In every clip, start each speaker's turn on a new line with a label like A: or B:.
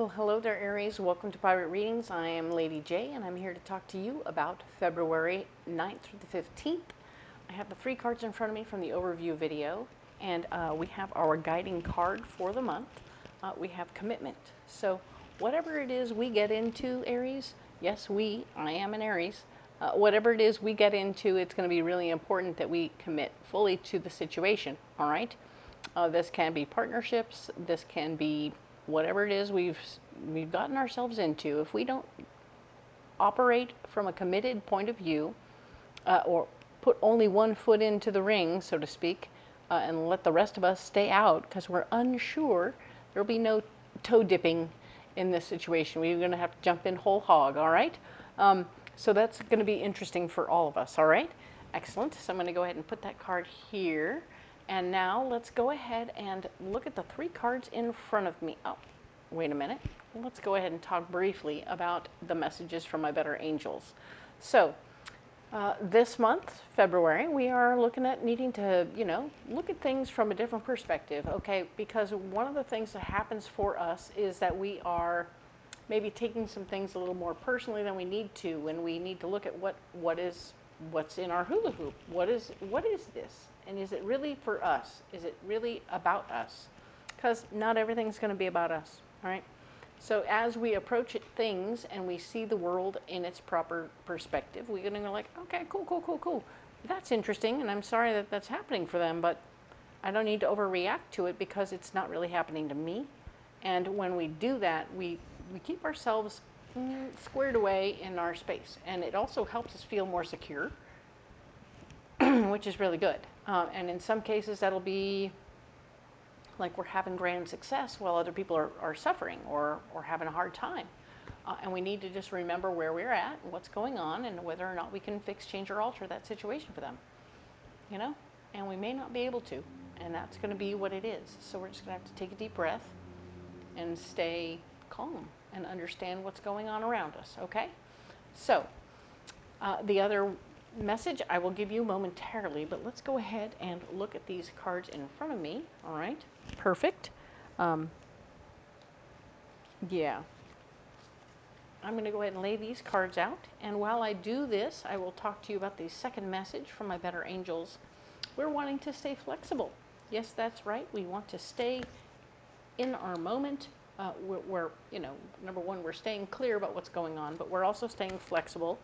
A: Well, hello there, Aries. Welcome to Private Readings. I am Lady J, and I'm here to talk to you about February 9th through the 15th. I have the 3 cards in front of me from the overview video, and we have our guiding card for the month. We have commitment. So whatever it is we get into, Aries, yes, I am an Aries, whatever it is we get into, it's going to be really important that we commit fully to the situation, all right? This can be partnerships, this can be whatever it is we've gotten ourselves into. If we don't operate from a committed point of view, or put only one foot into the ring, so to speak, and let the rest of us stay out because we're unsure, there'll be no toe dipping in this situation. We're going to have to jump in whole hog, all right? So that's going to be interesting for all of us, all right? Excellent. So I'm going to go ahead and put that card here. And now let's go ahead and look at the 3 cards in front of me. Oh, wait a minute. Let's go ahead and talk briefly about the messages from my better angels. So this month, February, we are looking at needing to, look at things from a different perspective, okay? Because one of the things that happens for us is that we are maybe taking some things a little more personally than we need to, and we need to look at what's in our hula hoop. What is this? And is it really for us? Is it really about us? Because not everything's going to be about us, all right? So as we approach things and we see the world in its proper perspective, we're going to go like, okay, cool. That's interesting, and I'm sorry that that's happening for them, but I don't need to overreact to it because it's not really happening to me. And when we do that, we keep ourselves squared away in our space. And it also helps us feel more secure, which is really good. And in some cases, that'll be like we're having grand success while other people are suffering or having a hard time. And we need to just remember where we're at and what's going on and whether or not we can fix, change, or alter that situation for them. And we may not be able to. And that's going to be what it is. So we're just going to have to take a deep breath and stay calm and understand what's going on around us, okay? So the other message I will give you momentarily, but let's go ahead and look at these cards in front of me, all right? Perfect. Yeah. I'm going to go ahead and lay these cards out, and while I do this, I will talk to you about the second message from my better angels. We're wanting to stay flexible. Yes, that's right. We want to stay in our moment. We're, number one, we're staying clear about what's going on, but we're also staying flexible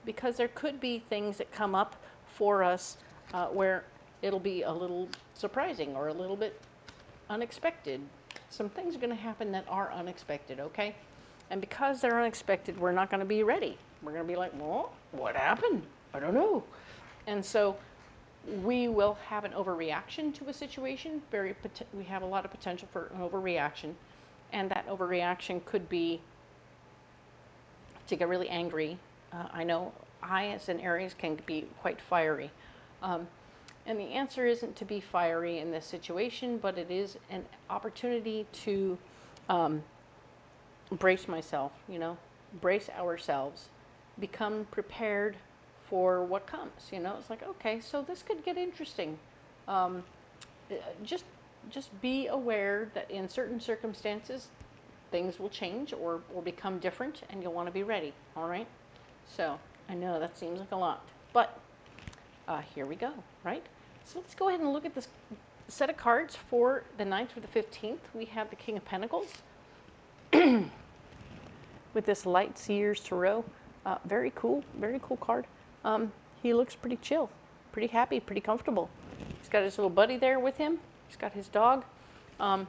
A: because there could be things that come up for us where it'll be a little surprising or a little bit unexpected. Some things are going to happen that are unexpected, okay? And because they're unexpected, we're not going to be ready. We're going to be like, well, what happened? I don't know. And so we will have an overreaction to a situation. We have a lot of potential for an overreaction. And that overreaction could be to get really angry. I know I, as an Aries, can be quite fiery. And the answer isn't to be fiery in this situation, but it is an opportunity to brace myself, brace ourselves, become prepared for what comes. It's like, okay, so this could get interesting. Just be aware that in certain circumstances, things will change or become different, and you'll want to be ready, all right? So, I know that seems like a lot, but here we go, right? So let's go ahead and look at this set of cards for the 9th through the 15th. We have the King of Pentacles with this Light Seers Tarot. Very cool card. He looks pretty chill, pretty happy, pretty comfortable. He's got his little buddy there with him. He's got his dog, and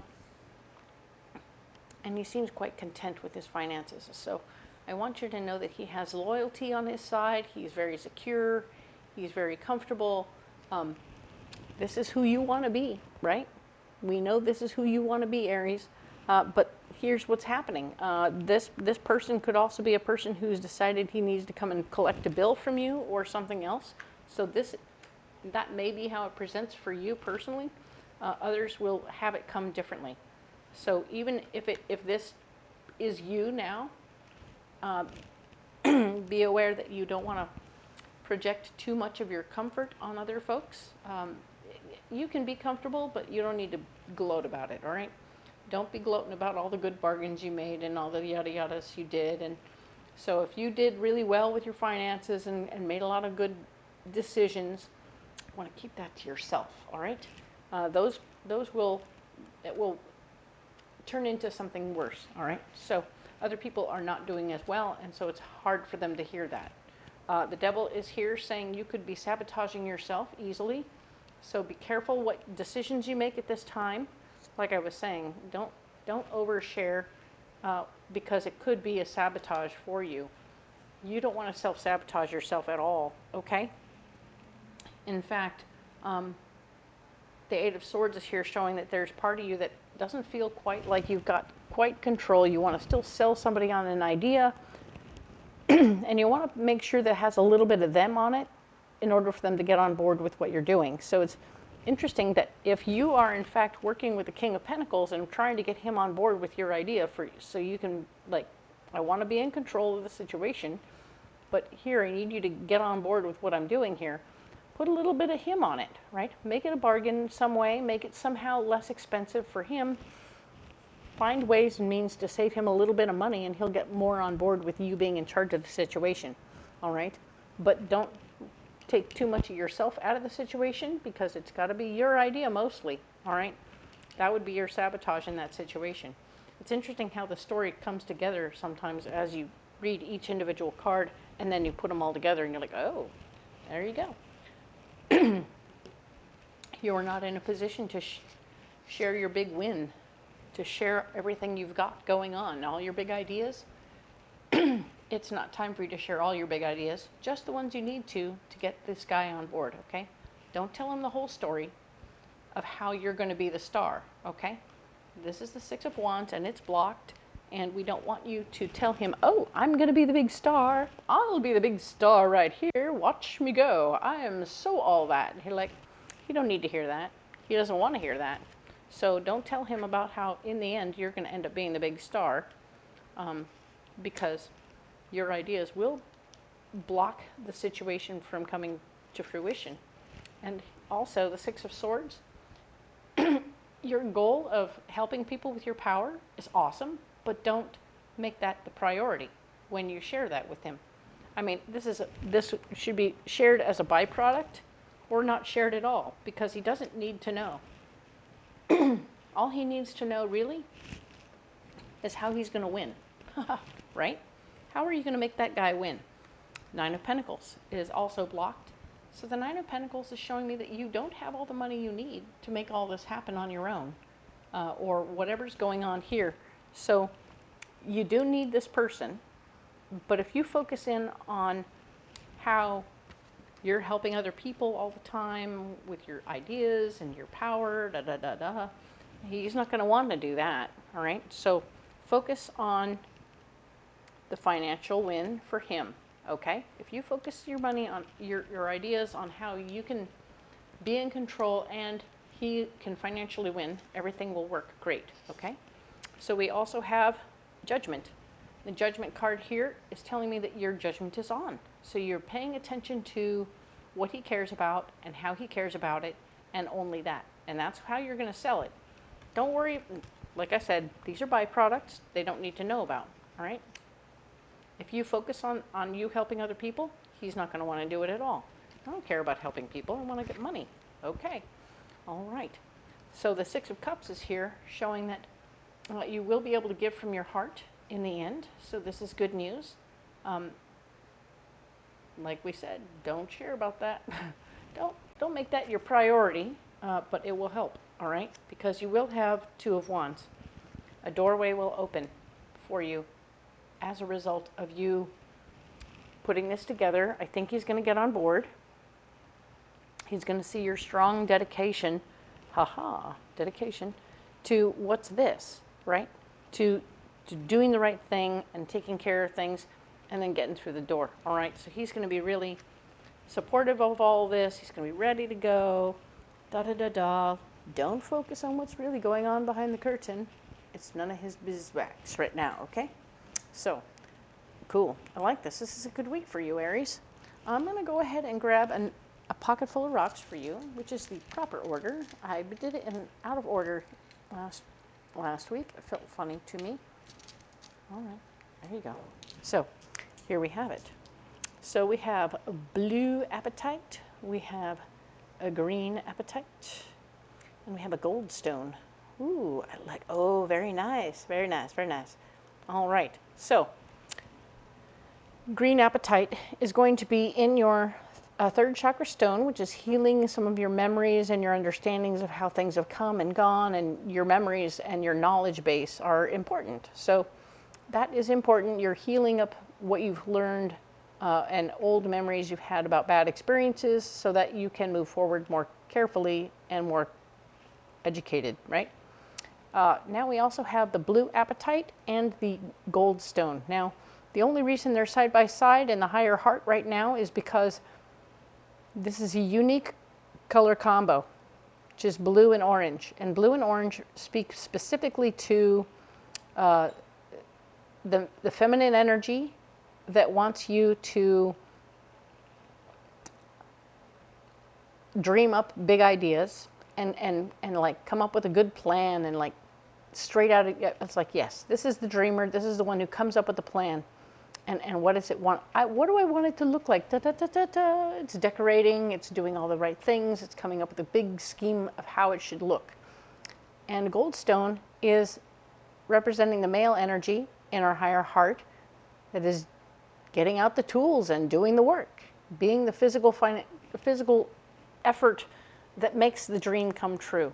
A: he seems quite content with his finances. So I want you to know that he has loyalty on his side. He's very secure. He's very comfortable. This is who you want to be, right? We know this is who you want to be, Aries. But here's what's happening. This person could also be a person who's decided he needs to come and collect a bill from you or something else. So that may be how it presents for you personally. Others will have it come differently. So even if this is you now, be aware that you don't want to project too much of your comfort on other folks. You can be comfortable, but you don't need to gloat about it, all right? Don't be gloating about all the good bargains you made and all the yada yadas you did. And so if you did really well with your finances and made a lot of good decisions, you want to keep that to yourself, all right? Those will, it will turn into something worse, all right? So other people are not doing as well, and so it's hard for them to hear that. The devil is here saying you could be sabotaging yourself easily, so be careful what decisions you make at this time. Like I was saying, don't overshare because it could be a sabotage for you. You don't want to self-sabotage yourself at all, okay? In fact, the Eight of Swords is here showing that there's part of you that doesn't feel quite like you've got quite control. You want to still sell somebody on an idea, and you want to make sure that it has a little bit of them on it in order for them to get on board with what you're doing. So it's interesting that if you are in fact working with the King of Pentacles and trying to get him on board with your idea so you can, like, I want to be in control of the situation, but here I need you to get on board with what I'm doing here. Put a little bit of him on it, right? Make it a bargain some way, make it somehow less expensive for him. Find ways and means to save him a little bit of money, and he'll get more on board with you being in charge of the situation, all right? But don't take too much of yourself out of the situation, because it's got to be your idea mostly, all right? That would be your sabotage in that situation. It's interesting how the story comes together sometimes as you read each individual card, and then you put them all together, and you're like, oh, there you go. You are not in a position to share your big win, to share everything you've got going on, all your big ideas. It's not time for you to share all your big ideas, just the ones you need to get this guy on board, okay? Don't tell him the whole story of how you're going to be the star, okay? This is the Six of Wands, and it's blocked, and we don't want you to tell him, oh, I'm going to be the big star. I'll be the big star right here. Watch me go. I am so all that. And you're like, you don't need to hear that. He doesn't want to hear that. So don't tell him about how, in the end, you're going to end up being the big star, because your ideas will block the situation from coming to fruition. And also, the Six of Swords, your goal of helping people with your power is awesome, but don't make that the priority when you share that with him. I mean, this should be shared as a byproduct or not shared at all, because he doesn't need to know. All he needs to know, really, is how he's going to win, right? How are you going to make that guy win? Nine of Pentacles is also blocked. So the Nine of Pentacles is showing me that you don't have all the money you need to make all this happen on your own, or whatever's going on here. So you do need this person, but if you focus in on how you're helping other people all the time with your ideas and your power, he's not going to want to do that, all right? So focus on the financial win for him, okay? If you focus your money on your ideas on how you can be in control and he can financially win, everything will work great, okay? So we also have Judgment. The Judgment card here is telling me that your judgment is on. So you're paying attention to what he cares about and how he cares about it, and only that. And that's how you're going to sell it. Don't worry, like I said, these are byproducts they don't need to know about, all right? If you focus on you helping other people, he's not going to want to do it at all. I don't care about helping people. I want to get money. Okay. All right. So the Six of Cups is here showing that you will be able to give from your heart in the end. So this is good news. Like we said, don't share about that. Don't make that your priority, but it will help, all right? Because you will have Two of Wands. A doorway will open for you as a result of you putting this together. I think he's going to get on board. He's going to see your strong dedication, dedication to what's this, right? To doing the right thing and taking care of things and then getting through the door, all right? So he's going to be really supportive of all this. He's going to be ready to go, Don't focus on what's really going on behind the curtain. It's none of his beeswax right now, okay? So, cool. I like this. This is a good week for you, Aries. I'm going to go ahead and grab a pocket full of rocks for you, which is the proper order. I did it in out of order last last week. It felt funny to me. All right, there you go. So here we have it. So we have a blue apatite, we have a green apatite, and we have a gold stone. Ooh, I like, oh, very nice, very nice, very nice. All right, so green apatite is going to be in your third chakra stone, which is healing some of your memories and your understandings of how things have come and gone, and your memories and your knowledge base are important. So that is important. You're healing up what you've learned and old memories you've had about bad experiences so that you can move forward more carefully and more educated, right? Now we also have the blue apatite and the gold stone. Now, the only reason they're side by side in the higher heart right now is because this is a unique color combo, which is blue and orange. And blue and orange speak specifically to the feminine energy that wants you to dream up big ideas and like come up with a good plan and like straight out of, it's like, yes, this is the dreamer. This is the one who comes up with the plan. And what does it want? What do I want it to look like? Da, da, da, da, da. It's decorating. It's doing all the right things. It's coming up with a big scheme of how it should look. And goldstone is representing the male energy in our higher heart that is getting out the tools and doing the work, being the physical effort that makes the dream come true.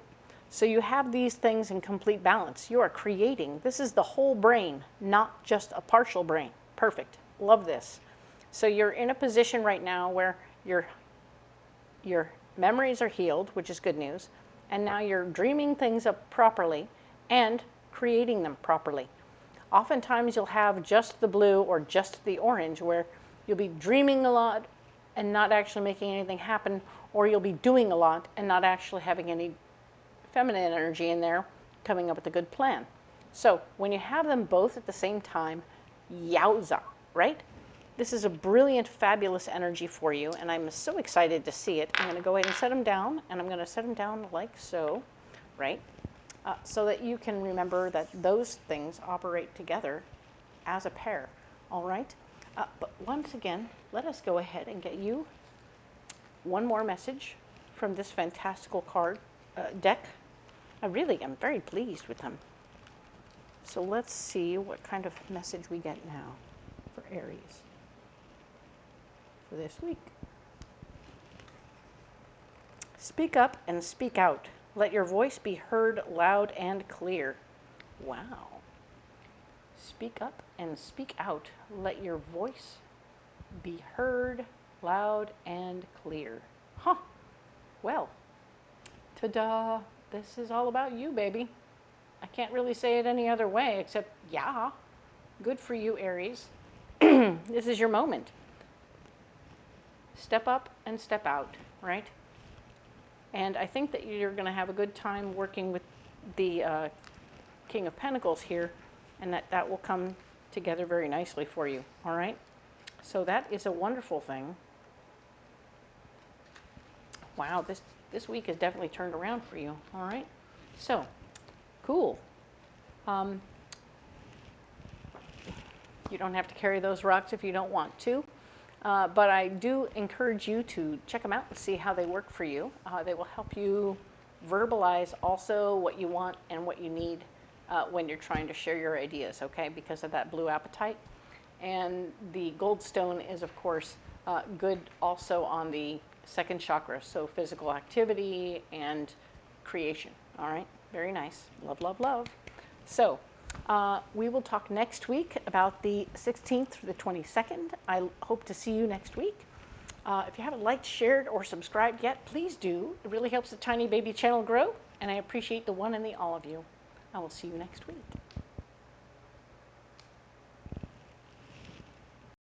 A: So you have these things in complete balance. You are creating. This is the whole brain, not just a partial brain. Perfect. Love this. So you're in a position right now where your memories are healed, which is good news, and now you're dreaming things up properly and creating them properly. Oftentimes you'll have just the blue or just the orange where you'll be dreaming a lot and not actually making anything happen, or you'll be doing a lot and not actually having any feminine energy in there coming up with a good plan. So when you have them both at the same time, yowza, right? This is a brilliant, fabulous energy for you, and I'm so excited to see it. I'm going to go ahead and set them down, and I'm going to set them down like so, right? So that you can remember that those things operate together as a pair, all right? But once again, let us go ahead and get you one more message from this fantastical card deck. I really am very pleased with them. So let's see what kind of message we get now for Aries for this week. Speak up and speak out. Let your voice be heard loud and clear. Wow. Speak up and speak out. Let your voice be heard loud and clear. Huh. Well, ta-da. This is all about you, baby. I can't really say it any other way except, yeah, good for you, Aries. This is your moment. Step up and step out, right? And I think that you're going to have a good time working with the King of Pentacles here, and that will come together very nicely for you, all right? So that is a wonderful thing. Wow, this week has definitely turned around for you, all right? So, cool. You don't have to carry those rocks if you don't want to, but I do encourage you to check them out and see how they work for you. They will help you verbalize also what you want and what you need when you're trying to share your ideas, okay, because of that blue apatite. And the gold stone is, of course, good also on the second chakra, so physical activity and creation, all right? Very nice. Love, love, love. So we will talk next week about the 16th through the 22nd. I hope to see you next week. If you haven't liked, shared, or subscribed yet, please do. It really helps the tiny baby channel grow, and I appreciate the one and the all of you. I will see you next week.